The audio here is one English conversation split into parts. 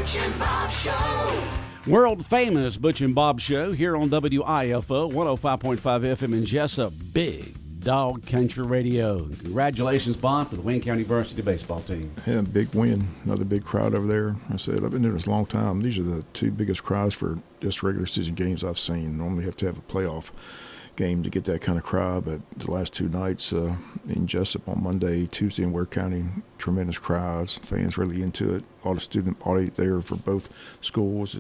Butch and Bob Show. World famous Butch and Bob Show here on WIFO 105.5 FM in Jesup. Big Dog Country Radio. Congratulations, Bob, to the Wayne County Varsity baseball team. Yeah, big win. Another big crowd over there. I said, I've been doing this a long time. These are the two biggest crowds for just regular season games I've seen. Normally you have to have a playoff game to get that kind of crowd, but the last two nights in Jesup on Monday, Tuesday in Ware County, tremendous crowds, fans really into it. All the student body there for both schools.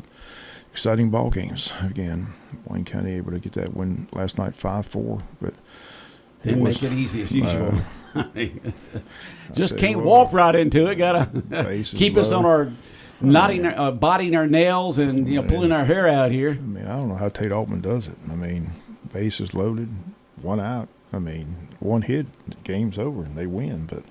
Exciting ball games. Again, Wayne County able to get that win last night 5-4, but didn't make it easy as usual. Just can't walk right into it. Gotta keep us on our bodying our nails and pulling our hair out here. I mean, I don't know how Tate Altman does it. I mean, bases loaded, one out. I mean, one hit, the game's over, and they win. But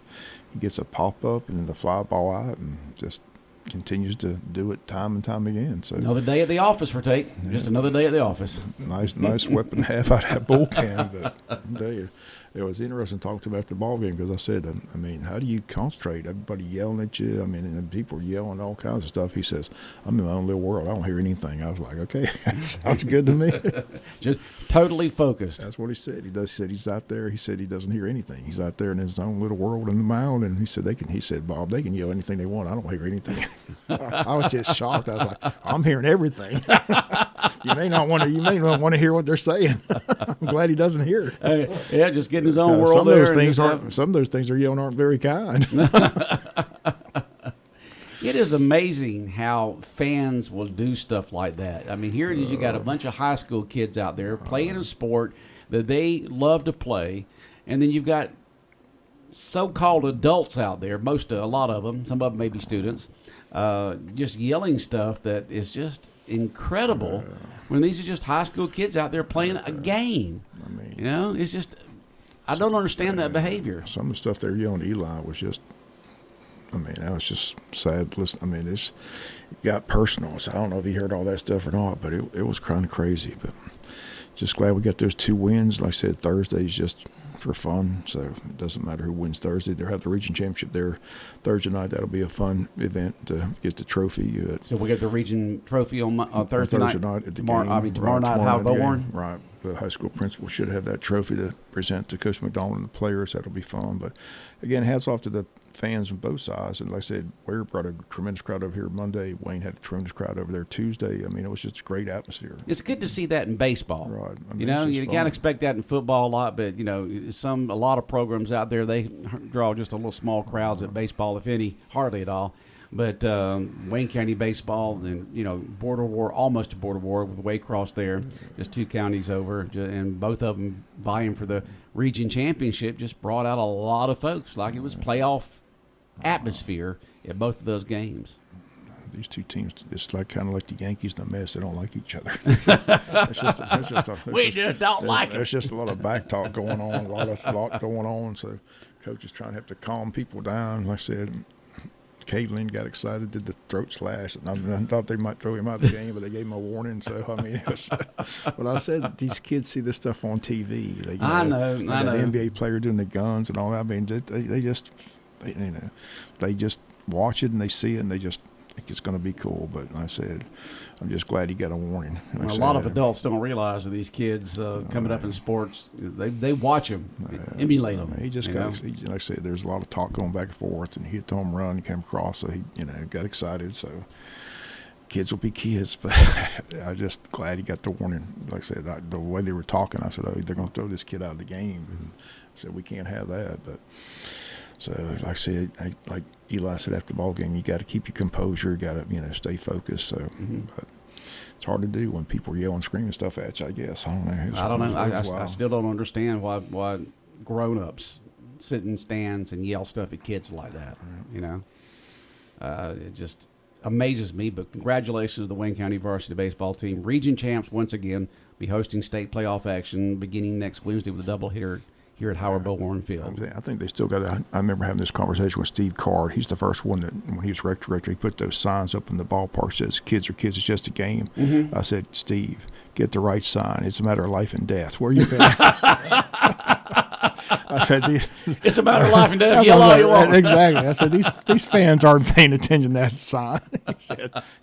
he gets a pop up and then the fly ball out, and just continues to do it time and time again. So another day at the office for Tate. Yeah. Just another day at the office. Nice weapon to have out of that bullpen. But I tell you, it was interesting talking to him after the ball game because I said, I mean, how do you concentrate? Everybody yelling at you. I mean, and people yelling all kinds of stuff. He says, I'm in my own little world. I don't hear anything. I was like, okay, that sounds good to me. Just totally focused. That's what he said. He said he's out there. He said he doesn't hear anything. He's out there in his own little world in the mound. And he said Bob, they can yell anything they want. I don't hear anything. I was just shocked. I was like, I'm hearing everything. You may not want to hear what they're saying. I'm glad he doesn't hear it. Yeah, just getting his own world there. Some of those things they're yelling aren't very kind. It is amazing how fans will do stuff like that. I mean, here it is. You got a bunch of high school kids out there playing a sport that they love to play, and then you've got so-called adults out there. A lot of them. Some of them may be students. Just yelling stuff that is just incredible when these are just high school kids out there playing a game. I mean, it's just, I don't understand that behavior. Some of the stuff they were yelling at Eli was just, that was just sad. Listen, it got personal. So I don't know if he heard all that stuff or not, but it was kind of crazy. But just glad we got those two wins. Like I said, Thursday's just for fun, so it doesn't matter who wins Thursday. They'll have the region championship there Thursday night. That'll be a fun event to get the trophy. So we get the region trophy on Thursday night at the tomorrow night, Howard Bowen. Right. The high school principal should have that trophy to present to Coach McDonald and the players. That'll be fun. But again, hats off to the fans on both sides. And like I said, Ware brought a tremendous crowd over here Monday. Wayne had a tremendous crowd over there Tuesday. It was just a great atmosphere. It's good to see that in baseball. Right. You can't expect that in football a lot, but a lot of programs out there, they draw just a little small crowds at baseball, if any, hardly at all. But Wayne County baseball, and almost a border war with Waycross there, just two counties over, and both of them vying for the region championship, just brought out a lot of folks. Like it was playoff atmosphere at both of those games. These two teams, it's kind of like the Yankees and the Mets. They don't like each other. We just don't like it. There's just a lot of back talk going on, a lot going on. So coach is trying to have to calm people down. Like I said, Caitlin got excited, did the throat slash, and I thought they might throw him out of the game, but they gave him a warning. So but I said these kids see this stuff on TV. I know. The NBA player doing the guns and all that. They just watch it and they see it and they just think it's going to be cool. But like I said, I'm just glad he got a warning. A lot of adults don't realize that these kids coming up in sports, they watch them, emulate them. He just got, like I said, there's a lot of talk going back and forth, and he hit the home run, he came across, so he got excited. So kids will be kids, but I'm just glad he got the warning. Like I said, the way they were talking, I said, they're going to throw this kid out of the game. And I said, we can't have that. But so, like I said, like Eli said after the ball game, you got to keep your composure, you got to stay focused. So, but it's hard to do when people are yelling, screaming stuff at you. I guess I don't know. I still don't understand why grown-ups sit in stands and yell stuff at kids like that. It just amazes me. But congratulations to the Wayne County varsity baseball team, region champs once again. Be hosting state playoff action beginning next Wednesday with a doubleheader here at Howard Bowen Field. I think they still got I remember having this conversation with Steve Card. He's the first one that, when he was rec director, he put those signs up in the ballpark that says, kids are kids, it's just a game. I said, Steve, get the right sign. It's a matter of life and death. Where you been? I said, It's a matter of life and death. Yell all you want. Exactly. I said, these fans aren't paying attention to that sign.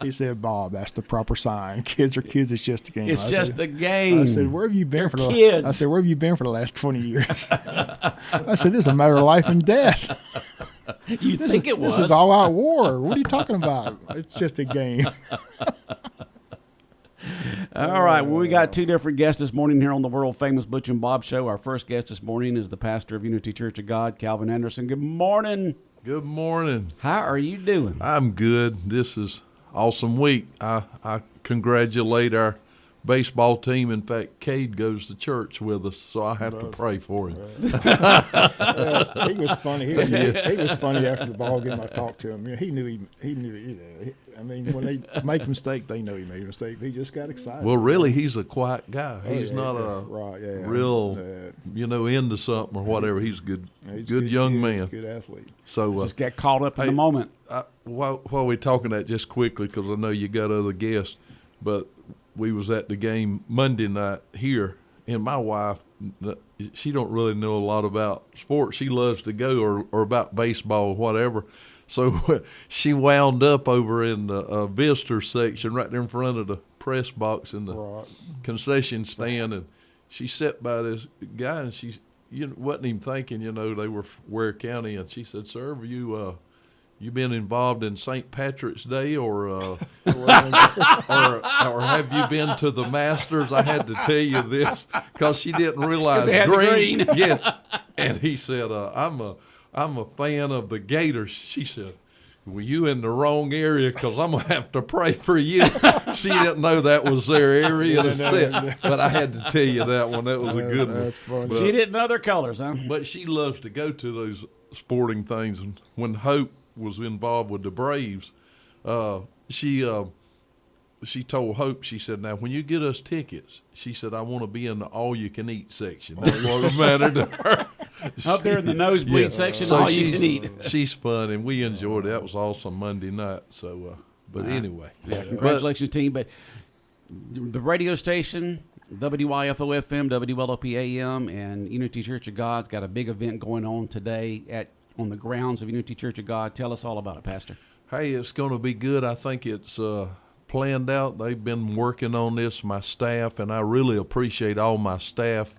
He said, Bob, that's the proper sign. Kids are kids. It's just a game. It's just a game. I said, where have you been for kids. I said, where have you been for the last 20 years? I said, this is a matter of life and death. This is all out war. What are you talking about? It's just a game. All right. Well, we got two different guests this morning here on the world famous Butch and Bob Show. Our first guest this morning is the pastor of Unity Church of God, Calvin Anderson. Good morning. Good morning. How are you doing? I'm good. This is awesome week. I congratulate our baseball team. In fact, Cade goes to church with us, so I have to pray for him. He was funny. He was funny after the ball game. I talked to him. He knew. I mean, when they make a mistake, they know he made a mistake. He just got excited. Well, really, he's a quiet guy. He's not real, into something or whatever. He's a good young man. Good athlete. So just get caught up in the moment. While we're talking that, just quickly, because I know you got other guests, but we was at the game Monday night here, and my wife, she don't really know a lot about sports. She loves to go or about baseball or whatever. So she wound up over in the visitor section right there in front of the press box in the concession stand, and she sat by this guy, and she wasn't even thinking, they were Ware County, and she said, "Sir, have you been involved in St. Patrick's Day or have you been to the Masters?" I had to tell you this because she didn't realize green. Yeah, and he said, I'm a fan of the Gators." She said, "Well, you in the wrong area because I'm going to have to pray for you." She didn't know that was their area to sit, but I had to tell you that one. That was a good one. That's funny. But she didn't know their colors, huh? But she loves to go to those sporting things. And when Hope was involved with the Braves, she told Hope, she said, "Now, when you get us tickets," she said, "I want to be in the all-you-can-eat section." That's what mattered to her. Up there in the nosebleed section, so all you can eat. She's fun, and we enjoyed it. That was awesome Monday night. So, anyway. Yeah, congratulations, team. But the radio station, WIFO FM, WLOP AM, and Unity Church of God's got a big event going on today on the grounds of Unity Church of God. Tell us all about it, Pastor. Hey, it's going to be good. I think it's planned out. They've been working on this, my staff, and I really appreciate all my staff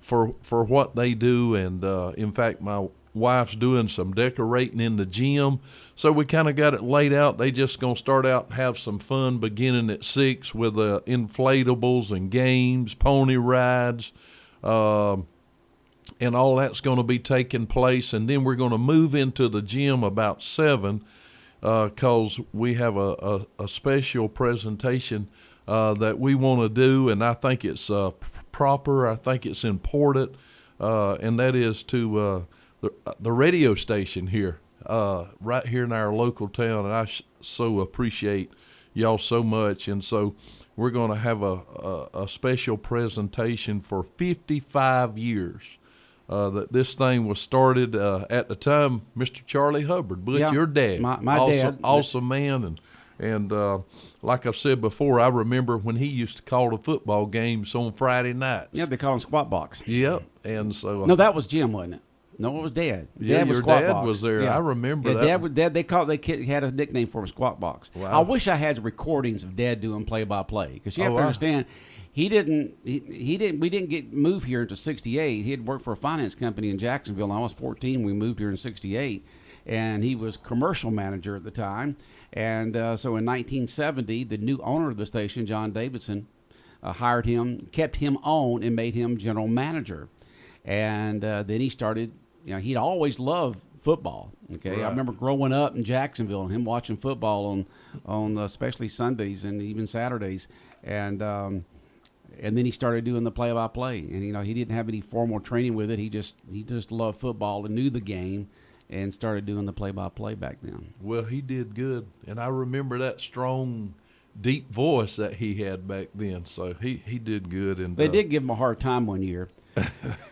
for what they do. And in fact, my wife's doing some decorating in the gym, so we kind of got it laid out. They just going to start out and have some fun beginning at 6 with inflatables and games, pony rides, and all that's going to be taking place. And then we're going to move into the gym about 7 because we have a special presentation that we want to do, and I think it's proper. I think it's important, and that is to the radio station here, right here in our local town, and I so appreciate y'all so much. And so we're going to have a special presentation for 55 years. That this thing was started at the time, Mr. Charlie Hubbard, Butch, your dad. My dad. Awesome man. And like I've said before, I remember when he used to call the football games on Friday nights. Yeah, they call them squat box. Yep. And so no, that was Jim, wasn't it? No, it was Dad. Yeah, was your squat dad box. was there. Yeah. I remember that. Dad, they had a nickname for him, Squat Box. Wow. I wish I had recordings of Dad doing play-by-play, because you have to understand, we didn't get moved here until 68. He had worked for a finance company in Jacksonville, and I was 14. We moved here in 68, and he was commercial manager at the time. And so in 1970, the new owner of the station, John Davidson, hired him, kept him on, and made him general manager. And then he started, he'd always loved football. Okay, right. I remember growing up in Jacksonville and him watching football on especially Sundays and even Saturdays. And then he started doing the play-by-play. And he didn't have any formal training with it. He just loved football and knew the game, and started doing the play-by-play back then. Well, he did good, and I remember that strong, deep voice that he had back then. So he did good. And they did give him a hard time one year.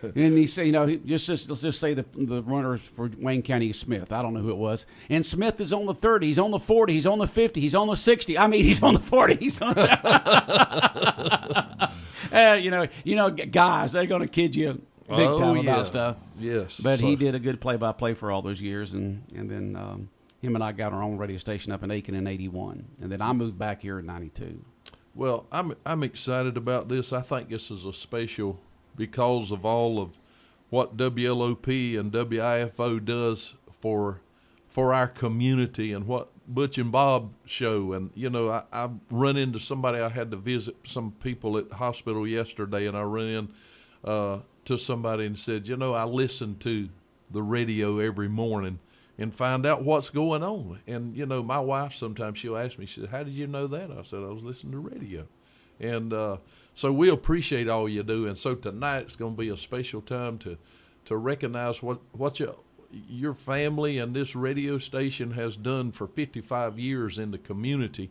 And he said, let's just say the runner for Wayne County is Smith. I don't know who it was. And Smith is on the 30, he's on the 40, he's on the 50, he's on the 60. I mean, he's on the 40. He's on the guys, they're going to kid you big time about stuff. Yes. But So- he did a good play-by-play for all those years, and then him and I got our own radio station up in Aiken in '81, and then I moved back here in '92. Well, I'm excited about this. I think this is a special because of all of what WLOP and WIFO does for our community and what Butch and Bob show. And, you know, I run into somebody. I had to visit some people at the hospital yesterday, and I ran in to somebody and said, you know, I listen to the radio every morning and find out what's going on. And, you know, my wife, sometimes she'll ask me, she said, how did you know that? I said, I was listening to radio. And so we appreciate all you do. And so tonight it's going to be a special time to recognize what your family and this radio station has done for 55 years in the community.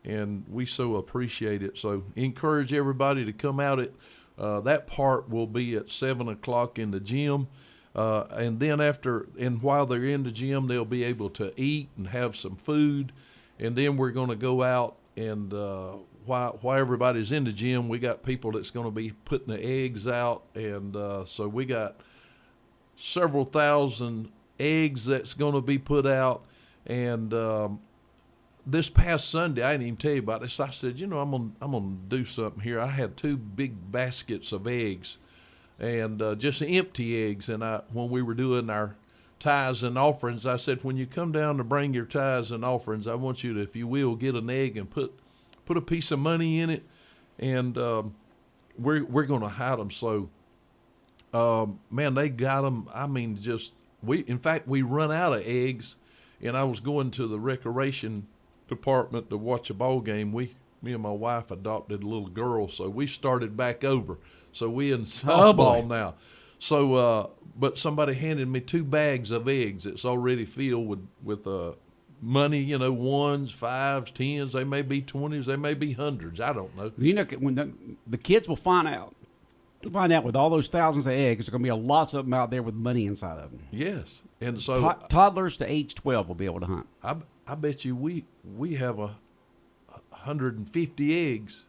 And we so appreciate it. So encourage everybody to come out at that part will be at 7 o'clock in the gym. And then while they're in the gym, they'll be able to eat and have some food. And then we're going to go out and while everybody's in the gym, we got people that's going to be putting the eggs out. And so we got several thousand eggs that's going to be put out. And this past Sunday, I didn't even tell you about this. I said, you know, I'm gonna do something here. I had 2 big baskets of eggs, and just empty eggs. And when we were doing our tithes and offerings, I said, when you come down to bring your tithes and offerings, I want you to, if you will, get an egg and put a piece of money in it, and we're gonna hide them. So, man, they got them. I mean, in fact, we run out of eggs, and I was going to the recreation department to watch a ball game. Me and my wife adopted a little girl, so we started back over. So we in softball now. So, but somebody handed me 2 bags of eggs that's already filled with money. You know, 1s, 5s, 10s. They may be 20s. They may be 100s. I don't know. You know, when the kids will find out with all those thousands of eggs, there's going to be lots of them out there with money inside of them. Yes, and so Toddlers to age 12 will be able to hunt. I bet you we have 150 eggs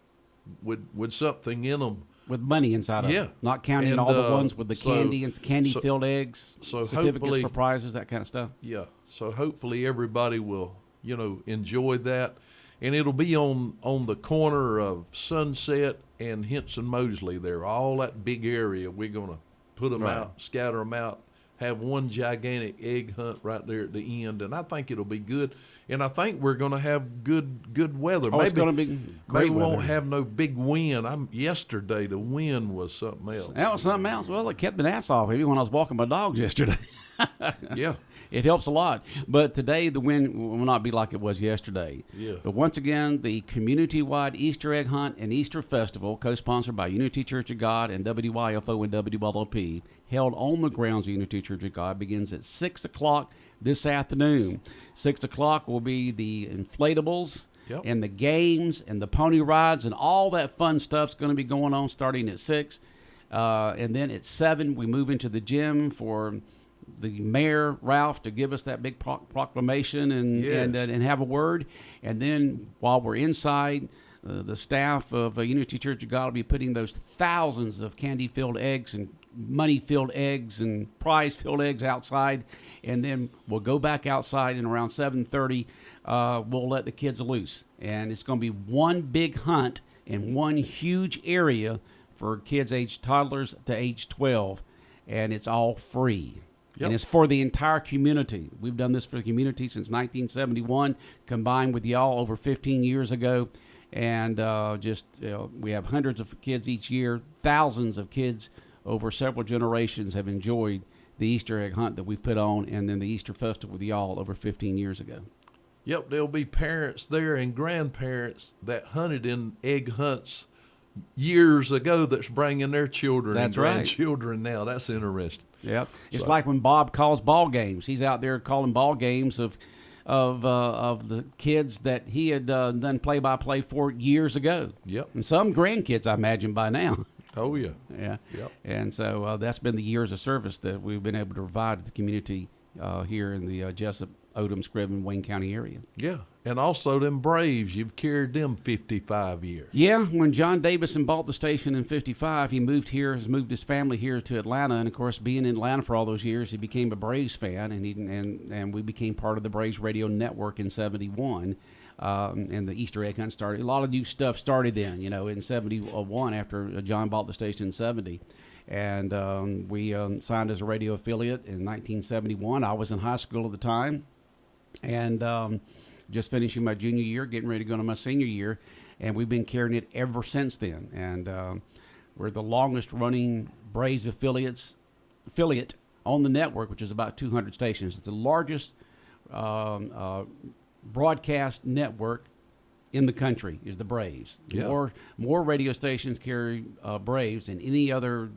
with something in them. With money inside of Yeah. them. Not counting And, all the ones with the candy and candy-filled eggs, so certificates hopefully- for prizes, that kind of stuff. Yeah, so hopefully everybody will, you know, enjoy that. And it'll be on the corner of Sunset and Henson Mosley there, all that big area. We're going to put them Right. out, scatter them out, have one gigantic egg hunt right there at the end. And I think it'll be good. And I think we're going to have good weather. Oh, it's going to be great Maybe we won't weather. have no big wind. Yesterday, the wind was something else. That was something else. Well, it kept the gnats off maybe when I was walking my dogs yesterday. Yeah. It helps a lot. But today the wind will not be like it was yesterday. Yeah. But once again, the community-wide Easter egg hunt and Easter festival, co-sponsored by Unity Church of God and WIFO and WLOP, held on the grounds of Unity Church of God, begins at 6 o'clock this afternoon. 6 o'clock will be the inflatables. Yep. And the games and the pony rides and all that fun stuff's going to be going on starting at 6. And then at 7, we move into the gym for the mayor, Ralph, to give us that big proclamation and have a word. And then while we're inside, the staff of Unity Church of God will be putting those thousands of candy-filled eggs and money-filled eggs and prize-filled eggs outside. And then we'll go back outside, and around 7:30, we'll let the kids loose. And it's going to be one big hunt in one huge area for kids aged toddlers to age 12. And it's all free. Yep. And it's for the entire community. We've done this for the community since 1971, combined with y'all over 15 years ago. And we have hundreds of kids each year. Thousands of kids over several generations have enjoyed the Easter egg hunt that we've put on, and then the Easter festival with y'all over 15 years ago. Yep, there'll be parents there and grandparents that hunted in egg hunts years ago that's bringing their children That's and right. grandchildren now. That's interesting. Yep. It's So- like when Bob calls ball games. He's out there calling ball games of the kids that he had done play-by-play for years ago. Yep. And some grandkids, I imagine, by now. Oh, yeah. Yeah. Yep. And so that's been the years of service that we've been able to provide to the community here in the Jesup Odom, Scriven, Wayne County area. Yeah, and also them Braves, you've carried them 55 years. Yeah, when John Davison bought the station in '55, he moved here, has moved his family here to Atlanta, and of course, being in Atlanta for all those years, he became a Braves fan, and we became part of the Braves radio network in '71. And the Easter egg hunt started. A lot of new stuff started then, in '71 after John bought the station in '70. And we signed as a radio affiliate in 1971. I was in high school at the time and just finishing my junior year, getting ready to go into my senior year. And we've been carrying it ever since then. And we're the longest running Braves affiliate on the network, which is about 200 stations. It's the largest broadcast network in the country is the Braves. Yeah. More radio stations carry Braves than any other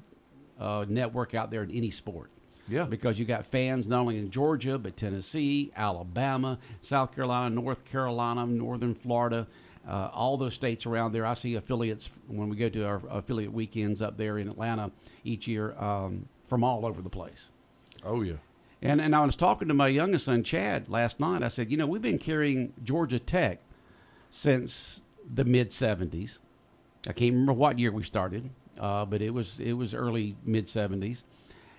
network out there in any sport. Yeah. Because you got fans not only in Georgia, but Tennessee, Alabama, South Carolina, North Carolina, Northern Florida, all those states around there. I see affiliates when we go to our affiliate weekends up there in Atlanta each year from all over the place. Oh, yeah. And I was talking to my youngest son, Chad, last night. I said, we've been carrying Georgia Tech since the mid-'70s. I can't remember what year we started, but it was early mid-'70s.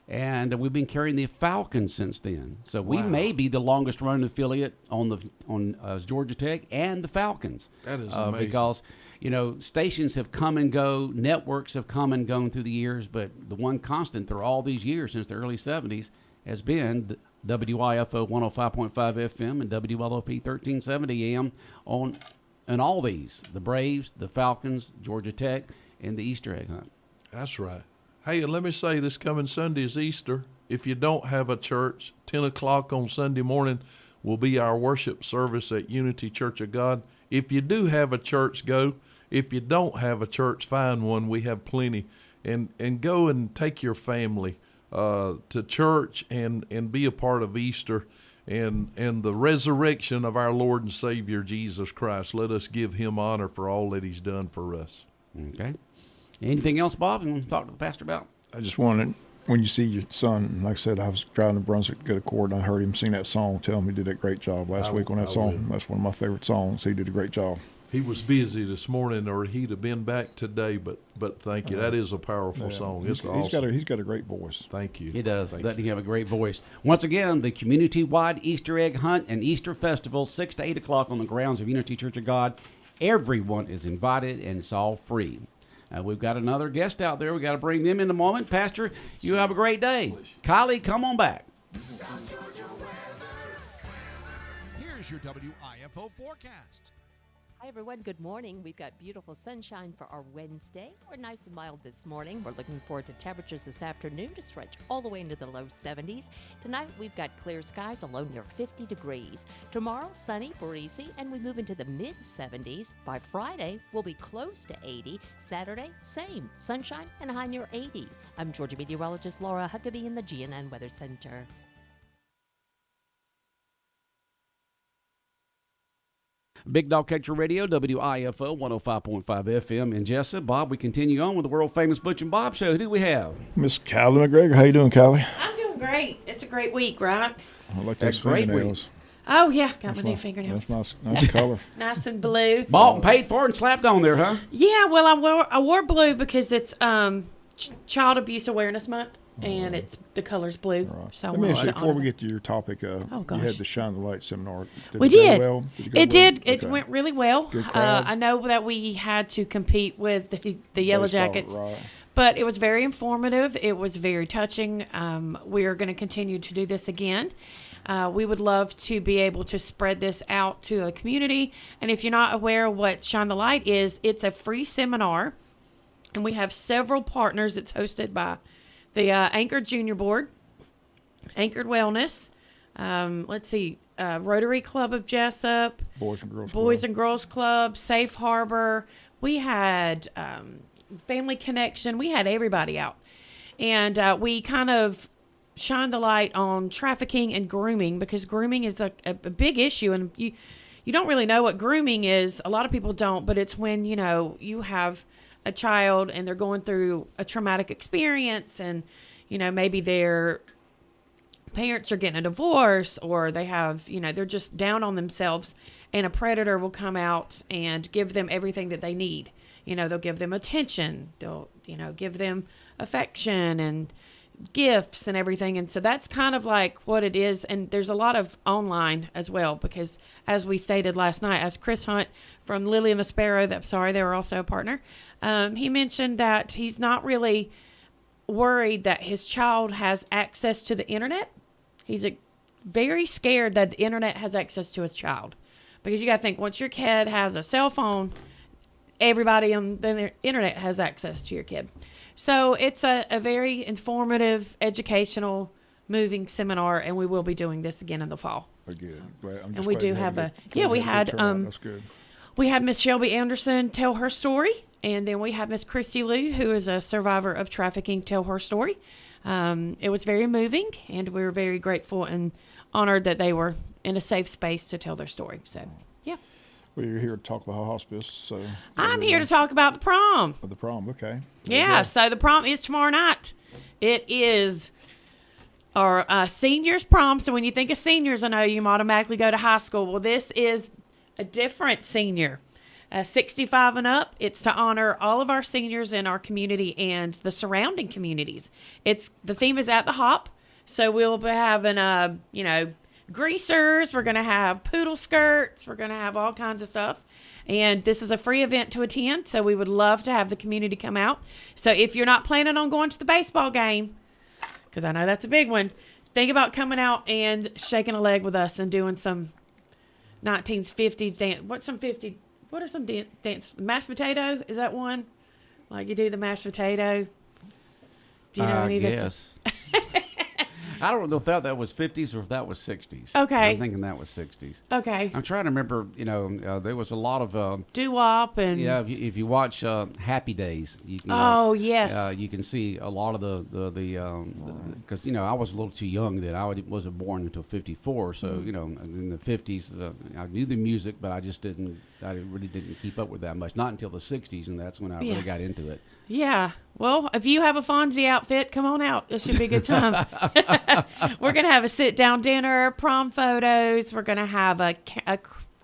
And we've been carrying the Falcons since then. So we may be the longest running affiliate on Georgia Tech and the Falcons. That is amazing. Because, stations have come and go, networks have come and gone through the years, but the one constant through all these years since the early '70s has been WIFO 105.5 FM and WLOP 1370 AM on all these, the Braves, the Falcons, Georgia Tech, and the Easter egg hunt. That's right. Hey, and let me say, this coming Sunday is Easter. If you don't have a church, 10 o'clock on Sunday morning will be our worship service at Unity Church of God. If you do have a church, go. If you don't have a church, find one. We have plenty. And go and take your family to church and be a part of Easter and the resurrection of our Lord and Savior Jesus Christ. Let us give him honor for all that he's done for us. Okay. Anything else, Bob, you want to talk to the pastor about? I just wanted, when you see your son, like I said, I was driving to Brunswick to go to court, and I heard him sing that song. Tell him he did a great job last week on that song. That's one of my favorite songs. He did a great job. He was busy this morning, or he'd have been back today, but thank you. That is a powerful song. It's awesome. He's got a great voice. Thank you. He does. Doesn't he have a great voice? Once again, the community-wide Easter egg hunt and Easter festival, 6 to 8 o'clock on the grounds of Unity Church of God. Everyone is invited, and it's all free. We've got another guest out there. We've got to bring them in a moment. Pastor, you have a great day. Kylie, come on back. Here's your WIFO forecast. Hi, everyone. Good morning. We've got beautiful sunshine for our Wednesday. We're nice and mild this morning. We're looking forward to temperatures this afternoon to stretch all the way into the low 70s. Tonight, we've got clear skies, a low near 50 degrees. Tomorrow, sunny, breezy, and we move into the mid-70s. By Friday, we'll be close to 80. Saturday, same, sunshine and a high near 80. I'm Georgia meteorologist Laura Huckabee in the GNN Weather Center. Big Dog Catcher Radio, WIFO 105.5 FM in Jesup. Bob, we continue on with the world-famous Butch and Bob Show. Who do we have? Miss Callie McGregor. How you doing, Callie? I'm doing great. It's a great week, right? I like those great fingernails. Oh, yeah. Got my new fingernails. That's nice color. Nice and blue. Bought and paid for and slapped on there, huh? Yeah, well, I wore blue because it's Child Abuse Awareness Month, and it's the color's blue. Right. So Let me ask you, to before honor we that. get to your topic, you had the Shine the Light seminar. We it go did. well? Did it go It did. well? It went really well. Good crowd. I know that we had to compete with the Yellow Baseball, Jackets, right. but it was very informative. It was very touching. We are going to continue to do this again. We would love to be able to spread this out to the community. And if you're not aware of what Shine the Light is, it's a free seminar. And we have several partners. It's hosted by the Anchored Junior Board, Anchored Wellness, Rotary Club of Jesup, Boys and Girls Club, Safe Harbor. We had Family Connection. We had everybody out. And we kind of shine the light on trafficking and grooming, because grooming is a big issue. And you don't really know what grooming is. A lot of people don't, but it's when, you have a child and they're going through a traumatic experience, and, maybe they're parents are getting a divorce, or they have, they're just down on themselves, and a predator will come out and give them everything that they need. They'll give them attention. They'll, give them affection and gifts and everything. And so that's kind of like what it is. And there's a lot of online as well, because as we stated last night, as Chris Hunt from Lily and the Sparrow, they were also a partner, he mentioned that he's not really worried that his child has access to the internet. He's very scared that the internet has access to his child, because you got to think, once your kid has a cell phone, everybody on the internet has access to your kid. So it's a very informative, educational, moving seminar, and we will be doing this again in the fall. Good. And we do have we had that's good. We had Miss Shelby Anderson tell her story, and then we have Miss Christy Lou, who is a survivor of trafficking, tell her story. It was very moving, and we were very grateful and honored that they were in a safe space to tell their story. So, yeah. Well, you're here to talk about hospice, so. I'm here to talk about the prom. The prom, okay. Yeah, so the prom is tomorrow night. It is our seniors prom. So when you think of seniors, I know you automatically go to high school. Well, this is a different senior. 65 and up. It's to honor all of our seniors in our community and the surrounding communities. The theme is at the hop. So we'll be having, greasers. We're going to have poodle skirts. We're going to have all kinds of stuff. And this is a free event to attend, so we would love to have the community come out. So if you're not planning on going to the baseball game, because I know that's a big one, think about coming out and shaking a leg with us and doing some 1950s dance. What are some dance? Mashed potato? Is that one? Like you do the mashed potato? Do you know any of this? Yes. I don't know if that was 50s or if that was 60s. Okay. I'm thinking that was 60s. Okay. I'm trying to remember, there was a lot of... doo-wop and... Yeah, if you watch Happy Days... yes. You can see a lot of the because, I was a little too young then. I wasn't born until 54. So, in the 50s, I knew the music, but I really didn't keep up with that much. Not until the 60s, and that's when I really got into it. Yeah. Well, if you have a Fonzie outfit, come on out. It should be a good time. We're going to have a sit-down dinner, prom photos. We're going to have a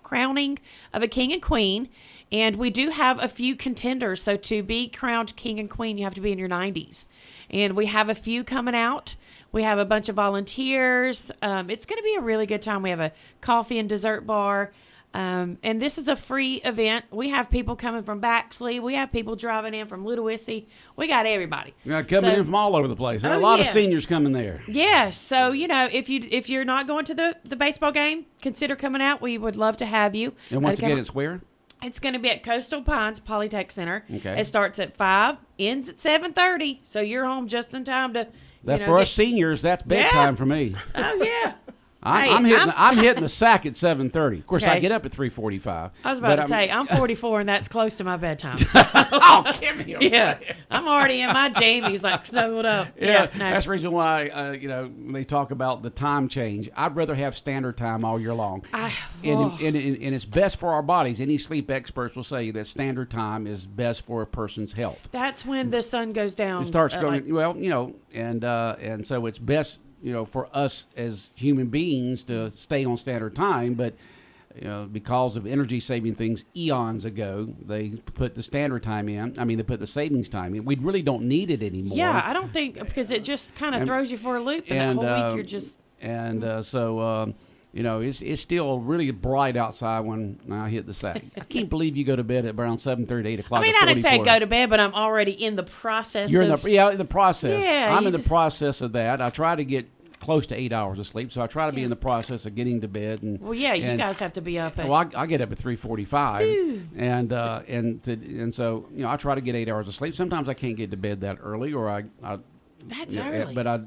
crowning of a king and queen. And we do have a few contenders. So to be crowned king and queen, you have to be in your 90s. And we have a few coming out. We have a bunch of volunteers. It's going to be a really good time. We have a coffee and dessert bar. And this is a free event. We have people coming from Baxley. We have people driving in from Little Issy. We got everybody. We got coming in from all over the place. A lot of seniors coming there. Yeah. So, if you're not going to the baseball game, consider coming out. We would love to have you. And once again, it's where? It's going to be at Coastal Pines Polytech Center. Okay. It starts at 5, ends at 7:30. So you're home just in time to. For us seniors, that's bedtime for me. Oh, yeah. I'm hitting the sack at 7:30. Of course, I get up at 3:45. I was about to say, I'm 44, and that's close to my bedtime. Oh, give me a break. Yeah, I'm already in my jammies, like snuggled up. Yeah, that's the reason why, when they talk about the time change, I'd rather have standard time all year long. And it's best for our bodies. Any sleep experts will say that standard time is best for a person's health. That's when the sun goes down. It starts going, and so it's best, for us as human beings to stay on standard time, but because of energy saving things eons ago, they put the standard time in. I mean, they put the savings time in. We really don't need it anymore. Yeah, I don't think, because it just kind of throws you for a loop, and that whole week you're just... it's still really bright outside when I hit the sack. I can't believe you go to bed at around 7:30, 8 o'clock. I mean, I didn't say go to bed, but I'm already in the process. You're in the process. Yeah, I'm in the process of that. I try to get close to 8 hours of sleep, so I try to be in the process of getting to bed. And you guys have to be up. I get up at 3:45, and so I try to get 8 hours of sleep. Sometimes I can't get to bed that early, or That's early. But I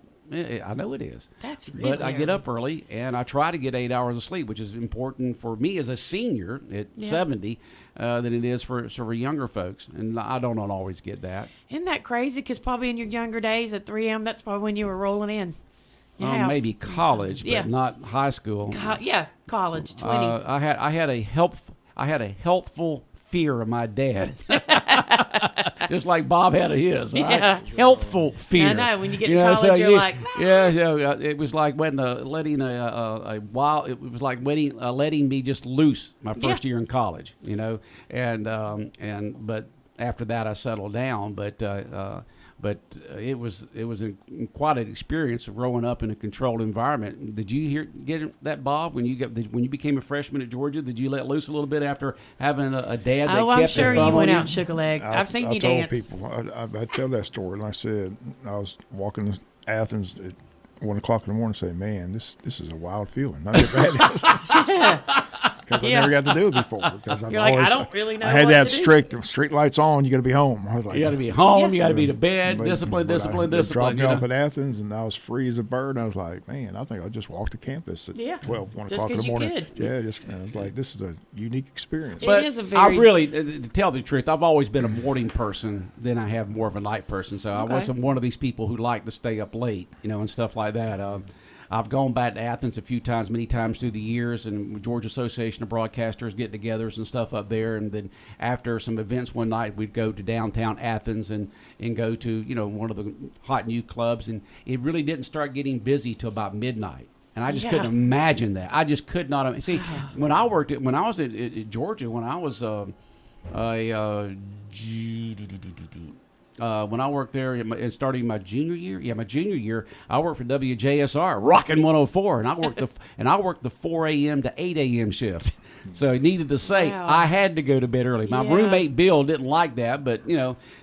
know it is. That's really But I get up early, and I try to get 8 hours of sleep, which is important for me as a senior at 70 than it is for younger folks. And I don't always get that. Isn't that crazy? Because probably in your younger days at 3 a.m., that's probably when you were rolling in. Maybe college, but not high school. College, 20s. I had a healthful fear of my dad. Just like Bob had of his. Right? Yeah. Helpful fear. I know. When you get to college, you're like, it was like when letting it was like letting me just loose my first year in college, but after that I settled down, but it was quite an experience of growing up in a controlled environment. Did you get that, Bob, when you became a freshman at Georgia? Did you let loose a little bit after having a dad that kept I'm sure their thumb you went on out and shook a leg. I've seen you told dance. people, I tell that story, and I said I was walking to Athens at 1 o'clock in the morning, and say, "Man, this is a wild feeling." Not as bad because I never got to do it before. Because You're like, I don't really know. I had what to have to do. strict street lights on. You got to be home. I was like, You got to be home. Yeah. You got to be to bed. But Discipline. They dropped me you know? off at Athens, and I was free as a bird. And I was like, man, I think I'll just walk to campus at 1 Just o'clock in 'cause the you morning. could. Yeah, I was like, this is a unique experience. It But is a I very- really, to tell the truth, I've always been a morning person. Then I have more of a night person. So I wasn't one of these people who like to stay up late, and stuff like that. I've gone back to Athens a few times, many times through the years, and Georgia Association of Broadcasters get-togethers and stuff up there. And then after some events one night, we'd go to downtown Athens and go to one of the hot new clubs. And it really didn't start getting busy till about midnight. And I just couldn't imagine that. I just could not. See, when I was at Georgia, when I was when I worked there and starting my junior year, I worked for WJSR, Rockin' 104, and I worked the 4 a.m. to 8 a.m. shift. So needed to say, I had to go to bed early. My roommate Bill didn't like that, but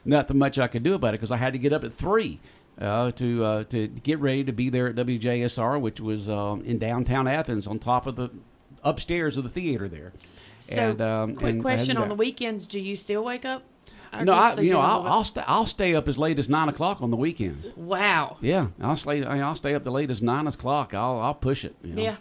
nothing much I could do about it because I had to get up at 3 to get ready to be there at WJSR, which was in downtown Athens, on top of the upstairs of the theater there. So, quick question: on the weekends, do you still wake up? No, I'll stay up as late as 9 o'clock on the weekends. Wow. Yeah, I'll stay up the late as 9 o'clock. I'll push it. Yeah.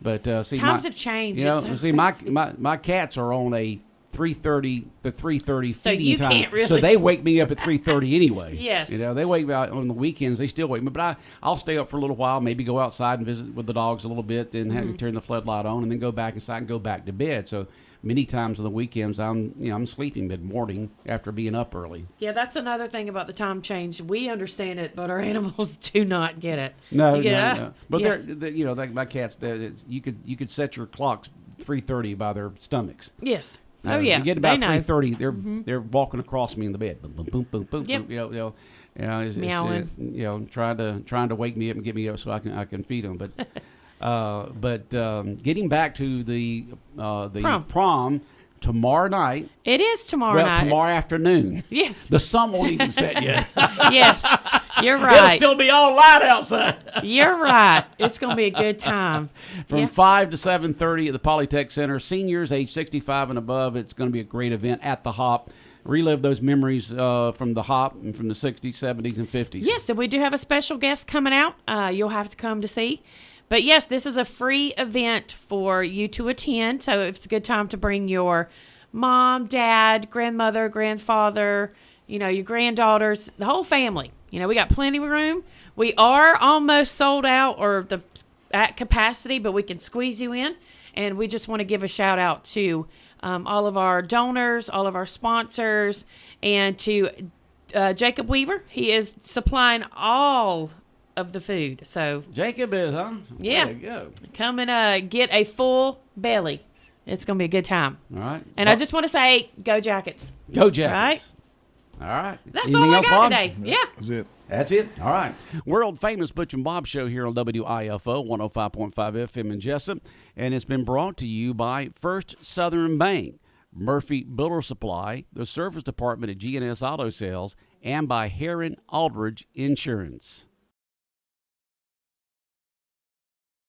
But see, times have changed. See, my cats are on a 3:30 to 3:30 So feeding you time. can't really- So they wake me up at 3:30 anyway. Yes. They wake me up on the weekends. They still wake me, but I'll stay up for a little while. Maybe go outside and visit with the dogs a little bit, then turn the floodlight on, and then go back inside and go back to bed. So many times on the weekends, I'm sleeping mid-morning after being up early. Yeah, that's another thing about the time change. We understand it, but our animals do not get it. No, You get no. But yes. they're like my cats. You could set your clocks 3:30 by their stomachs. Yes. Oh yeah. You get about they know. 3:30, they're walking across me in the bed. Boom, boom, boom, boom, boom. Yep. Boom, it's, Meowing. trying to wake me up and get me up so I can feed them. But getting back to the prom tomorrow night. It is tomorrow night. Tomorrow afternoon. Yes. The sun won't even set yet. Yes. You're It'll right. still be all light outside. You're right. It's going to be a good time. From 5 to 7:30 at the Polytech Center. Seniors age 65 and above. It's going to be a great event at the Hop. Relive those memories from the Hop and from the 60s, 70s, and 50s. Yes, and we do have a special guest coming out. You'll have to come to see. But yes, this is a free event for you to attend. So it's a good time to bring your mom, dad, grandmother, grandfather, your granddaughters, the whole family. We got plenty of room. We are almost sold out or at capacity, but we can squeeze you in. And we just want to give a shout out to all of our donors, all of our sponsors, and to Jacob Weaver. He is supplying all of the food. So Jacob is, huh? Yeah. Way to go. Come and get a full belly. It's going to be a good time. All right. And I just want to say, go Jackets. Go Jackets. Right? All right. That's Anything all I else, got Bob? today. Yeah. That's it. That's it. All right. World famous Butch and Bob show here on WIFO 105.5 FM in Jesup. And it's been brought to you by First Southern Bank, Murphy Builder Supply, the Service Department at GNS Auto Sales, and by Heron Aldridge Insurance.